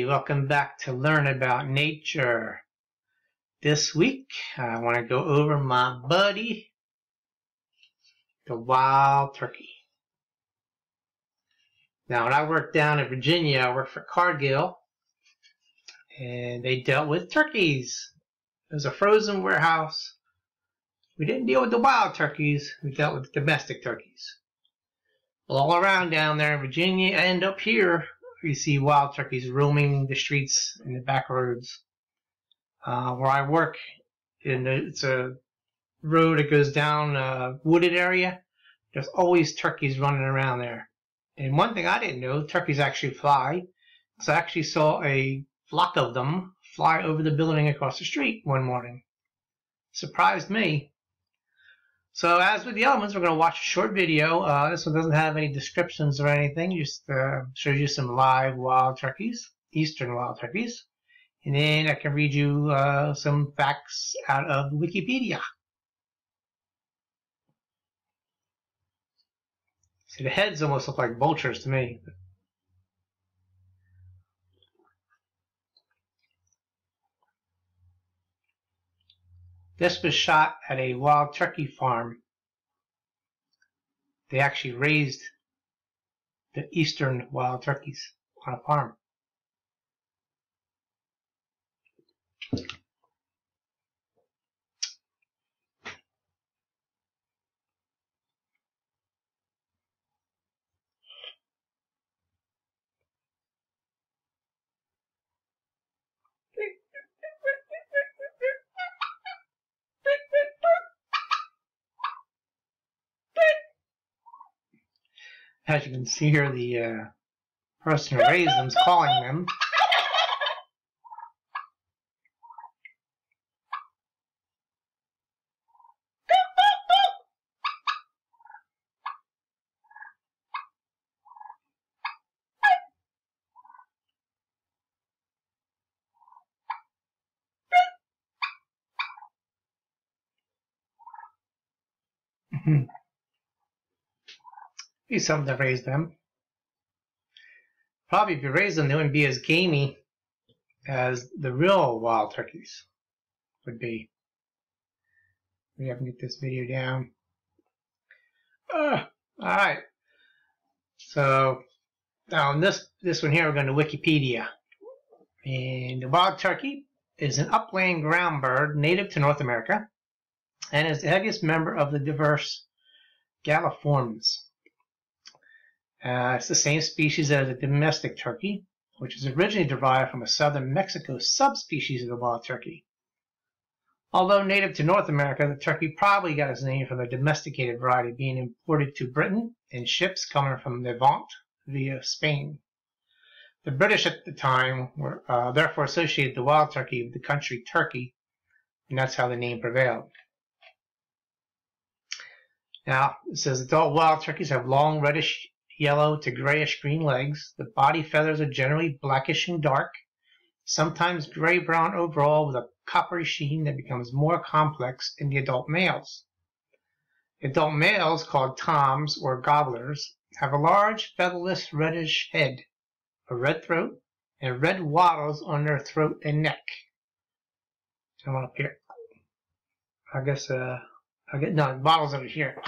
Hey, welcome back to Learn About Nature. This week, I want to go over my buddy, the wild turkey. Now, when I worked down in Virginia, I worked for Cargill, and they dealt with turkeys. It was a frozen warehouse. We didn't deal with the wild turkeys, we dealt with the domestic turkeys. Well, all around down there in Virginia and up here, you see wild turkeys roaming the streets and the back roads. Where I work, it's a road that goes down a wooded area. There's always turkeys running around there. And one thing I didn't know, turkeys actually fly. So I actually saw a flock of them fly over the building across the street one morning. Surprised me. So as with the other ones, we're going to watch a short video. This one doesn't have any descriptions or anything. Just shows you some live wild turkeys, eastern wild turkeys. And then I can read you some facts out of Wikipedia. See, the heads almost look like vultures to me. This was shot at a wild turkey farm. They actually raised the eastern wild turkeys on a farm. As you can see here, the person who raised them is calling them. Be something to raise them. Probably if you raise them, they wouldn't be as gamey as the real wild turkeys would be. Maybe I can get this video down. Alright. So now in this one here, we're going to Wikipedia. And the wild turkey is an upland ground bird native to North America and is the heaviest member of the diverse Galliformes. It's the same species as the domestic turkey, which is originally derived from a southern Mexico subspecies of the wild turkey. Although native to North America, the turkey probably got its name from the domesticated variety being imported to Britain in ships coming from Levant via Spain. The British at the time were therefore associated the wild turkey with the country Turkey, and that's how the name prevailed. Now, it says adult wild turkeys have long reddish yellow to grayish green legs. The body feathers are generally blackish and dark, sometimes gray-brown overall with a coppery sheen that becomes more complex in the adult males. The adult males, called toms or gobblers, have a large featherless reddish head, a red throat, and red wattles on their throat and neck. Come on up here. I guess wattles over here.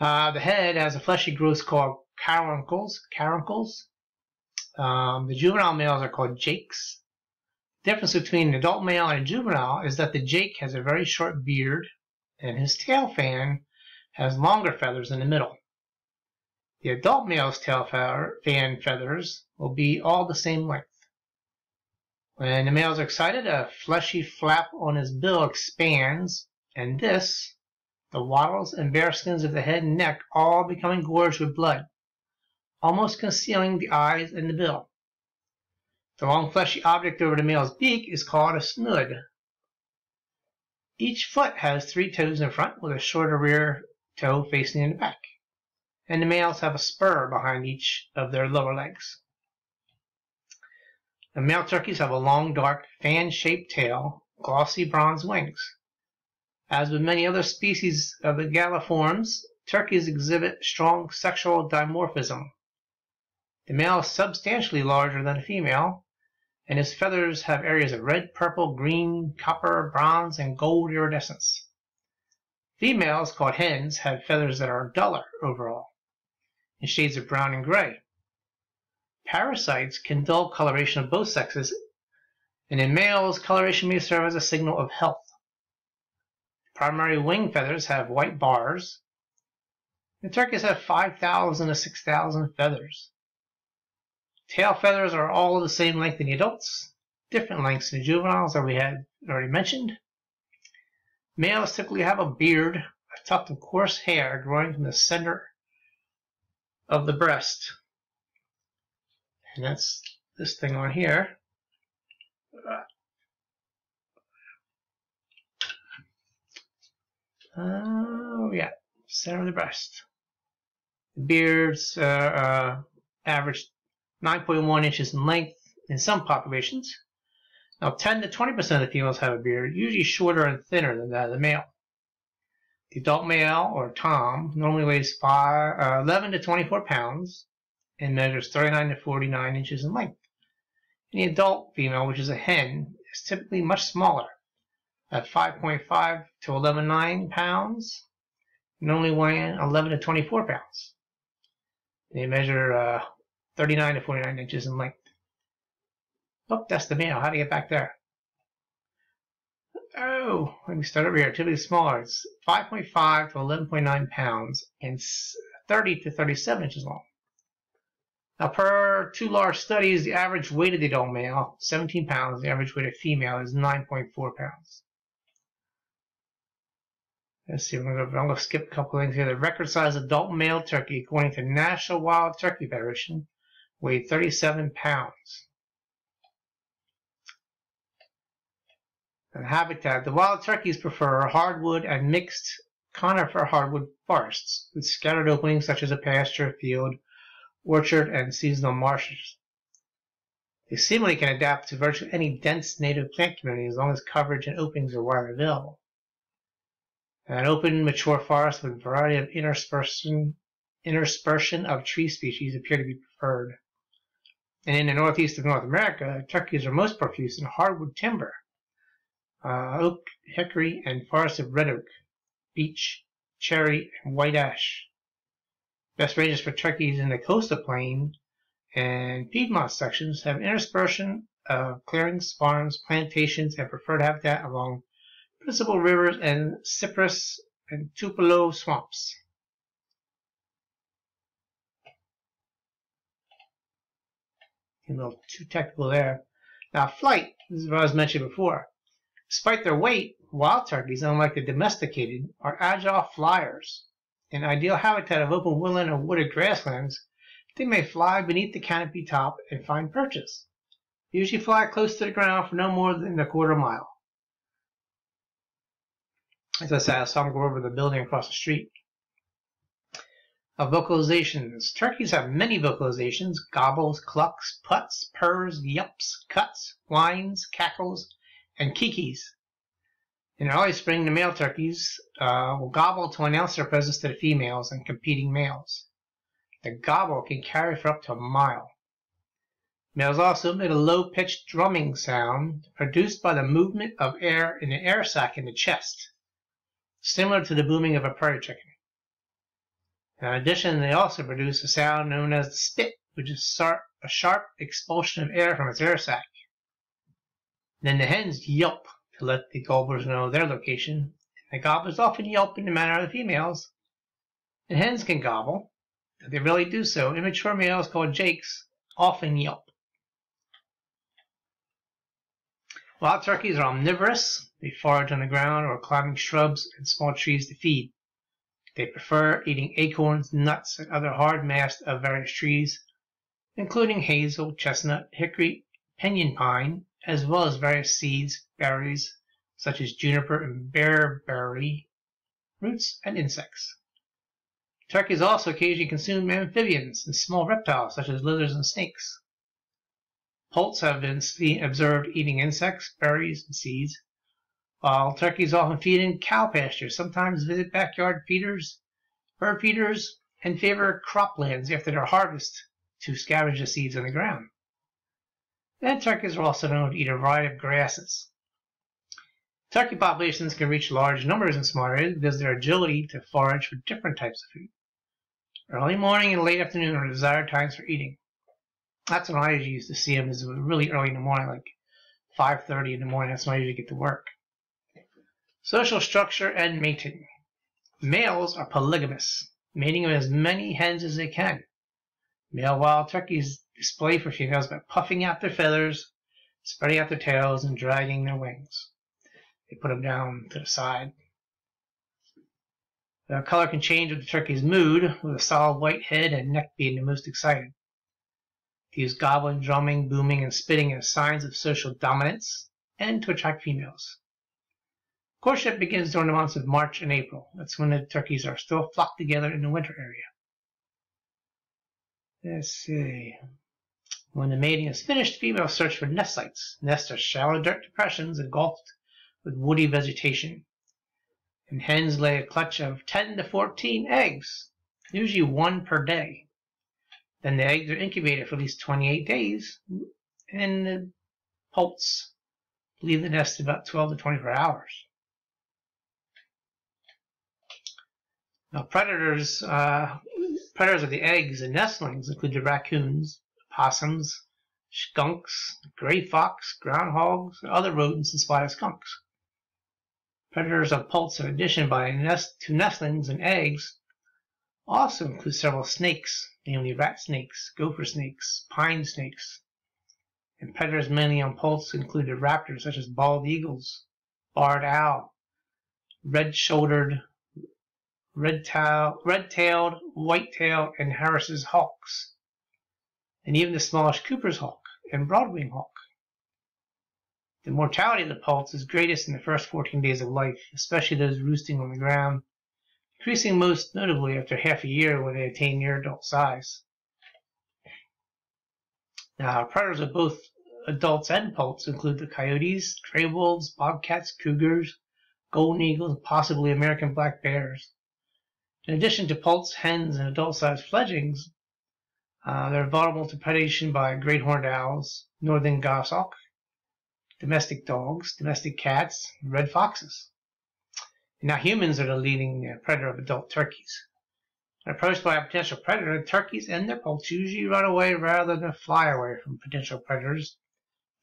The head has a fleshy growth called caruncles. The juvenile males are called jakes. The difference between an adult male and a juvenile is that the jake has a very short beard and his tail fan has longer feathers in the middle. The adult male's tail fan feathers will be all the same length. When the males are excited, a fleshy flap on his bill expands, and this, the wattles and bare skins of the head and neck, all become engorged with blood, almost concealing the eyes and the bill. The long fleshy object over the male's beak is called a snood. Each foot has 3 toes in front with a shorter rear toe facing in the back, and the males have a spur behind each of their lower legs. The male turkeys have a long, dark, fan-shaped tail, glossy bronze wings. As with many other species of the Galliformes, turkeys exhibit strong sexual dimorphism. The male is substantially larger than the female, and his feathers have areas of red, purple, green, copper, bronze, and gold iridescence. Females, called hens, have feathers that are duller overall, in shades of brown and gray. Parasites can dull coloration of both sexes, and in males, coloration may serve as a signal of health. Primary wing feathers have white bars, and turkeys have 5,000 to 6,000 feathers. Tail feathers are all the same length in the adults, different lengths in the juveniles that we had already mentioned. Males typically have a beard, a tuft of coarse hair growing from the center of the breast. And that's this thing on here. Yeah, center of the breast. The beards average 9.1 inches in length in some populations. Now, 10 to 20% of the females have a beard, usually shorter and thinner than that of the male. The adult male, or tom, normally weighs 11 to 24 pounds and measures 39 to 49 inches in length. And the adult female, which is a hen, is typically much smaller, at 5.5 to 11.9 pounds, normally weighing 11 to 24 pounds. They measure 39 to 49 inches in length. Oh, that's the male. How do you get back there? Oh, let me start over here. Typically smaller. It's 5.5 to 11.9 pounds and 30 to 37 inches long. Now, per two large studies, the average weight of the adult male, 17 pounds. The average weight of female is 9.4 pounds. Let's see, I'm going to skip a couple things here. The record size adult male turkey, according to National Wild Turkey Federation, weighed 37 pounds. And habitat. The wild turkeys prefer hardwood and mixed conifer hardwood forests with scattered openings such as a pasture, field, orchard, and seasonal marshes. They seemingly can adapt to virtually any dense native plant community as long as coverage and openings are widely available. An open, mature forest with a variety of interspersion of tree species appear to be preferred. And in the northeast of North America, turkeys are most profuse in hardwood timber, oak, hickory, and forests of red oak, beech, cherry, and white ash. Best ranges for turkeys in the coastal plain and Piedmont sections have interspersion of clearings, farms, plantations, and preferred habitat along principal rivers and cypress and tupelo swamps. A little too technical there. Now, flight, this is what I was mentioning before. Despite their weight, wild turkeys, unlike the domesticated, are agile flyers. In ideal habitat of open woodland or wooded grasslands, they may fly beneath the canopy top and find perches. They usually fly close to the ground for no more than a quarter mile. As I said, I saw them go over the building across the street. Vocalizations. Turkeys have many vocalizations: gobbles, clucks, puts, purrs, yelps, cuts, whines, cackles, and kikis. In early spring, the male turkeys will gobble to announce their presence to the females and competing males. The gobble can carry for up to a mile. Males also emit a low-pitched drumming sound produced by the movement of air in the air sac in the chest, similar to the booming of a prairie chicken. In addition, they also produce a sound known as the spit, which is a sharp expulsion of air from its air sac. Then the hens yelp to let the gobblers know their location. The gobblers often yelp in the manner of the females. And hens can gobble. If they really do so, immature males called jakes often yelp. Wild turkeys are omnivorous. They forage on the ground or climbing shrubs and small trees to feed. They prefer eating acorns, nuts, and other hard mass of various trees, including hazel, chestnut, hickory, pinyon pine, as well as various seeds, berries, such as juniper and bearberry, roots, and insects. Turkeys also occasionally consume amphibians and small reptiles, such as lizards and snakes. Poults have been observed eating insects, berries, and seeds, while turkeys often feed in cow pastures, sometimes visit backyard feeders, bird feeders, and favor croplands after their harvest to scavenge the seeds on the ground. And turkeys are also known to eat a variety of grasses. Turkey populations can reach large numbers in small areas because of their agility to forage for different types of food. Early morning and late afternoon are desired times for eating. That's when I usually used to see them, is really early in the morning, like 5:30 in the morning. That's when I usually get to work. Social structure and mating. Males are polygamous, mating with as many hens as they can. Male wild turkeys display for females by puffing out their feathers, spreading out their tails, and dragging their wings. They put them down to the side. The color can change with the turkey's mood, with a solid white head and neck being the most excited. They use gobbling, drumming, booming, and spitting as signs of social dominance and to attract females. Courtship begins during the months of March and April. That's when the turkeys are still flocked together in the winter area. Let's see. When the mating is finished, females search for nest sites. Nests are shallow dirt depressions engulfed with woody vegetation. And hens lay a clutch of 10 to 14 eggs, usually one per day. Then the eggs are incubated for at least 28 days, and the poults leave the nest in about 12 to 24 hours. Now, predators of the eggs and nestlings include the raccoons, opossums, skunks, gray fox, groundhogs, and other rodents and spotted skunks. Predators of poults, in addition to nestlings and eggs, also include several snakes, namely rat snakes, gopher snakes, pine snakes. And predators mainly on poults include the raptors such as bald eagles, barred owl, red-shouldered, red-tailed, white-tailed, and Harris's hawks, and even the smallish Cooper's hawk and broadwing hawk. The mortality of the poults is greatest in the first 14 days of life, especially those roosting on the ground, increasing most notably after half a year when they attain near adult size. Now, predators of both adults and poults include the coyotes, gray wolves, bobcats, cougars, golden eagles, and possibly American black bears. In addition to poults, hens, and adult-sized fledglings, they're vulnerable to predation by great horned owls, northern goshawk, domestic dogs, domestic cats, and red foxes. And now humans are the leading predator of adult turkeys. When approached by a potential predator, turkeys and their poults usually run away rather than fly away from potential predators,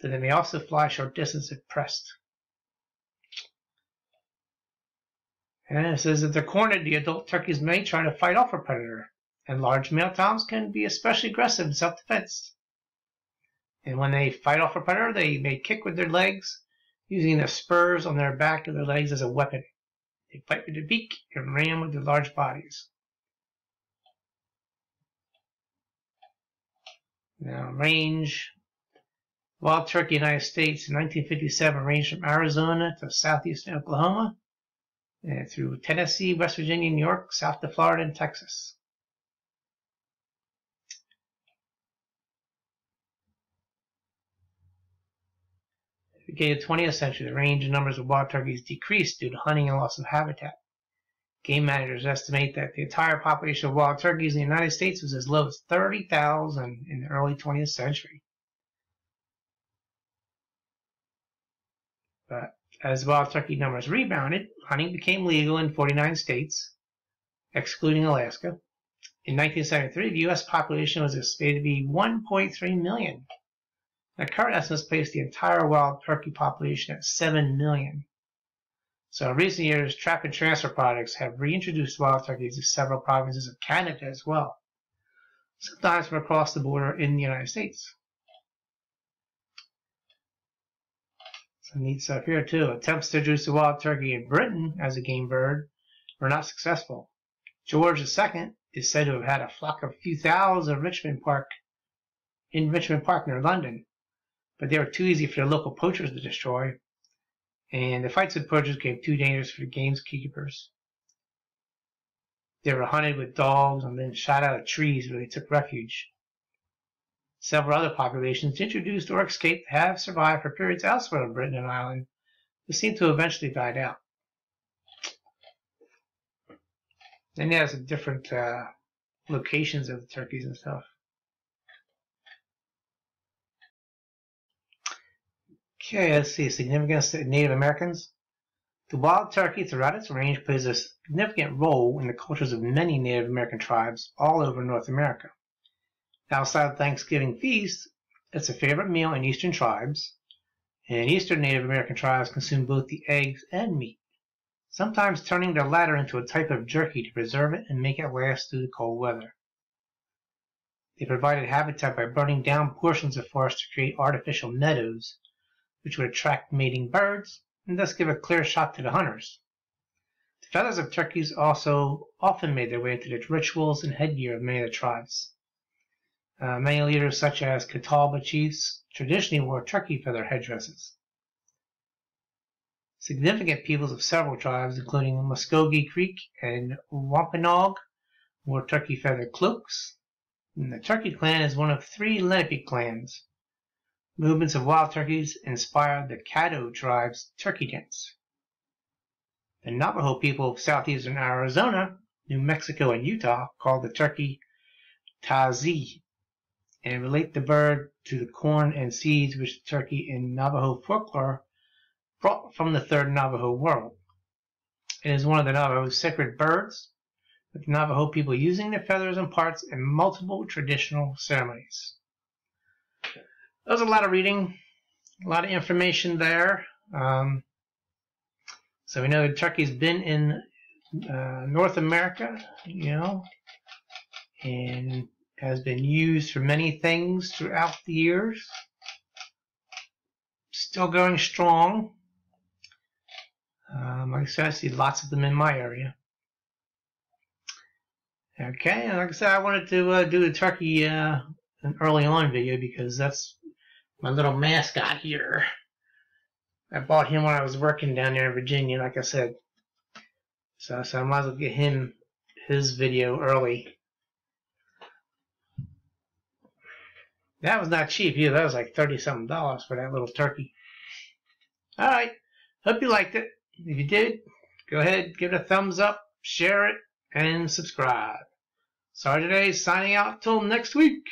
though they may also fly a short distance if pressed. And it says that they're cornered, the adult turkeys may try to fight off a predator, and large male toms can be especially aggressive in self-defense. And when they fight off a predator, they may kick with their legs, using the spurs on their back of their legs as a weapon. They fight with their beak and ram with their large bodies. Now, range. Wild turkey in the United States in 1957 ranged from Arizona to southeastern Oklahoma, and through Tennessee, West Virginia, New York, south to Florida, and Texas. At the beginning of the 20th century, the range and numbers of wild turkeys decreased due to hunting and loss of habitat. Game managers estimate that the entire population of wild turkeys in the United States was as low as 30,000 in the early 20th century. But as wild turkey numbers rebounded, hunting became legal in 49 states, excluding Alaska. In 1973, the U.S. population was estimated to be 1.3 million. Now, current estimates place the entire wild turkey population at 7 million. So in recent years, trap and transfer projects have reintroduced wild turkeys to several provinces of Canada as well, sometimes from across the border in the United States. Some neat stuff here too. Attempts to introduce the wild turkey in Britain as a game bird were not successful. George II is said to have had a flock of a few thousand in Richmond Park near London, but they were too easy for the local poachers to destroy, and the fights with poachers became too dangerous for the gamekeepers. They were hunted with dogs and then shot out of trees where they took refuge. Several other populations introduced or escaped have survived for periods elsewhere in Britain and Ireland, but seem to have eventually died out. Then there's some different locations of the turkeys and stuff. Okay, let's see. Significance to Native Americans. The wild turkey throughout its range plays a significant role in the cultures of many Native American tribes all over North America. Outside of Thanksgiving feast, it's a favorite meal in Eastern tribes, and Eastern Native American tribes consume both the eggs and meat, sometimes turning the latter into a type of jerky to preserve it and make it last through the cold weather. They provided habitat by burning down portions of forest to create artificial meadows, which would attract mating birds and thus give a clear shot to the hunters. The feathers of turkeys also often made their way into the rituals and headgear of many of the tribes. Many leaders, such as Catawba chiefs, traditionally wore turkey feather headdresses. Significant peoples of several tribes, including Muskogee Creek and Wampanoag, wore turkey feather cloaks. And the Turkey Clan is one of 3 Lenape clans. Movements of wild turkeys inspired the Caddo tribe's turkey dance. The Navajo people of southeastern Arizona, New Mexico, and Utah call the turkey Tazi and relate the bird to the corn and seeds which the turkey in Navajo folklore brought from the third Navajo world. It is one of the Navajo's sacred birds, with the Navajo people using their feathers and parts in multiple traditional ceremonies. That was a lot of reading, a lot of information there. So we know turkey's been in North America, and has been used for many things throughout the years. Still going strong. Like I said, I see lots of them in my area. Okay, and like I said, I wanted to do the turkey an early on video because that's my little mascot here. I bought him when I was working down there in Virginia, like I said. So I might as well get him his video early. That was not cheap either. That was like $30-something for that little turkey. Alright, hope you liked it. If you did, go ahead, give it a thumbs up, share it, and subscribe. Sergeant A signing out till next week.